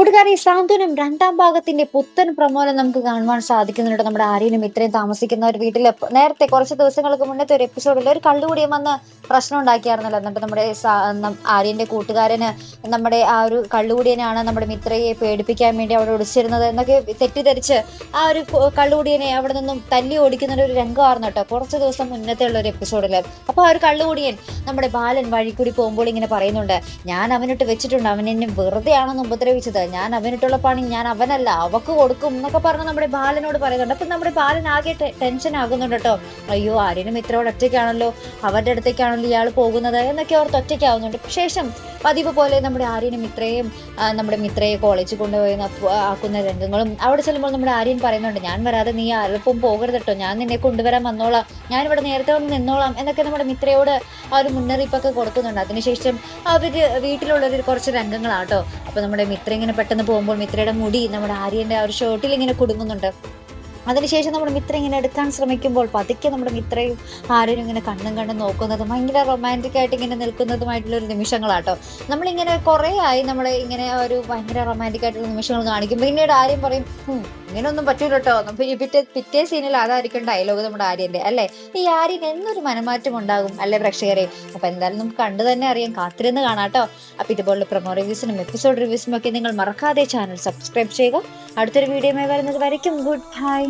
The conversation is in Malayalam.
കൂട്ടുകാരി സാന്ത്വനം രണ്ടാം ഭാഗത്തിന്റെ പുത്തൻ പ്രമോദം നമുക്ക് കാണുവാൻ സാധിക്കുന്നുണ്ട്. നമ്മുടെ ആര്യനും ഇത്രയും താമസിക്കുന്ന ഒരു വീട്ടിൽ നേരത്തെ കുറച്ച് ദിവസങ്ങൾക്ക് മുന്നത്തെ ഒരു എപ്പിസോഡിൽ ഒരു കള്ളുകൂടിയും വന്ന് പ്രശ്നം ഉണ്ടാക്കിയായിരുന്നല്ലോ. എന്നിട്ട് നമ്മുടെ ആര്യന്റെ കൂട്ടുകാരന് നമ്മുടെ ആ ഒരു കള്ളുകൂടിയനാണ് നമ്മുടെ മിത്രയെ പേടിപ്പിക്കാൻ വേണ്ടി അവിടെ ഒടിച്ചിരുന്നത് എന്നൊക്കെ തെറ്റിദ്ധരിച്ച് ആ ഒരു കള്ളുകൂടിയനെ അവിടെ നിന്നും തല്ലി ഓടിക്കുന്ന ഒരു രംഗമായിരുന്നു കേട്ടോ, കുറച്ച് ദിവസം മുന്നത്തെ ഉള്ള ഒരു എപ്പിസോഡിൽ. അപ്പൊ ആ ഒരു കള്ളുകൂടിയൻ നമ്മുടെ ബാലൻ വഴിക്കൂടി പോകുമ്പോൾ ഇങ്ങനെ പറയുന്നുണ്ട്, ഞാൻ അവനിട്ട് വെച്ചിട്ടുണ്ട്, അവൻ എന്നെ വെറുതെ ആണെന്ന് ഉപദ്രവിച്ചത്, ഞാൻ അവനിട്ടുള്ള പണി ഞാൻ അവനല്ല അവക്ക് കൊടുക്കും എന്നൊക്കെ പറഞ്ഞ് നമ്മുടെ ബാലനോട് പറയുന്നുണ്ട്. അപ്പൊ നമ്മുടെ ബാലൻ ആകെ ടെൻഷൻ ആകുന്നുണ്ട് കേട്ടോ. അയ്യോ ആര്യനും ഇത്രയോട് ഒറ്റയ്ക്കാണല്ലോ, അവരുടെ അടുത്തേക്കാണല്ലോ ഇയാൾ പോകുന്നത് എന്നൊക്കെ ഓർത്ത് ഒറ്റയ്ക്കാവുന്നുണ്ട്. ശേഷം പതിവ് പോലെ നമ്മുടെ ആര്യനും നമ്മുടെ മിത്രയെ കോളേജിൽ കൊണ്ടുപോയി ആക്കുന്ന രംഗങ്ങളും അവിടെ ചെല്ലുമ്പോൾ നമ്മുടെ ആര്യൻ പറയുന്നുണ്ട്, ഞാൻ വരാതെ നീ അല്പം പോകരുത് കേട്ടോ, ഞാൻ നിന്നെ കൊണ്ടുവരാൻ വന്നോളാം, ഞാനിവിടെ നേരത്തെ വന്ന് നിന്നോളാം എന്നൊക്കെ നമ്മുടെ മിത്രയോട് ആ ഒരു മുന്നറിയിപ്പൊക്കെ കൊടുക്കുന്നുണ്ട്. അതിനുശേഷം അവര് വീട്ടിലുള്ളൊരു കുറച്ച് രംഗങ്ങളാട്ടോ. അപ്പൊ നമ്മുടെ മിത്ര ഇങ്ങനെ പെട്ടെന്ന് പോകുമ്പോൾ മിത്രയുടെ മുടി നമ്മുടെ ആര്യന്റെ ആ ഒരു ഷർട്ടിൽ ഇങ്ങനെ കുടുങ്ങുന്നുണ്ട്. അതിനുശേഷം നമ്മുടെ മിത്ര ഇങ്ങനെ എടുക്കാൻ ശ്രമിക്കുമ്പോൾ പതുക്കെ നമ്മുടെ മിത്രയും ആര്യനും ഇങ്ങനെ കണ്ണും നോക്കുന്നതും ഭയങ്കര റൊമാൻറ്റിക് ആയിട്ട് ഇങ്ങനെ നിൽക്കുന്നതുമായിട്ടുള്ള ഒരു നിമിഷങ്ങളാട്ടോ. നമ്മളിങ്ങനെ കുറേ ആയി നമ്മൾ ഇങ്ങനെ ഒരു ഭയങ്കര റൊമാൻറ്റിക് ആയിട്ടുള്ള നിമിഷങ്ങൾ കാണിക്കും. പിന്നീട് ആര്യം പറയും, ഇങ്ങനെയൊന്നും പറ്റൂല കേട്ടോ. പിറ്റേ സീനിൽ അതായിരിക്കും ഡയലോഗ് നമ്മുടെ ആര്യന്റെ, അല്ലെ? ഈ ആര്യൻ എന്നൊരു മനമാറ്റം ഉണ്ടാകും അല്ലെ പ്രേക്ഷകരെ? അപ്പൊ എന്തായാലും നമുക്ക് കണ്ടു തന്നെ അറിയാം, കാത്തിരുന്ന് കാണാട്ടോ. അപ്പൊ ഇതുപോലുള്ള പ്രൊമോ റിവ്യൂസിനും എപ്പിസോഡ് റിവ്യൂസിനും ഒക്കെ നിങ്ങൾ മറക്കാതെ ചാനൽ സബ്സ്ക്രൈബ് ചെയ്യുക. അടുത്തൊരു വീഡിയോയുമായി വരുന്നത് വരയ്ക്കും ഗുഡ് ബൈ.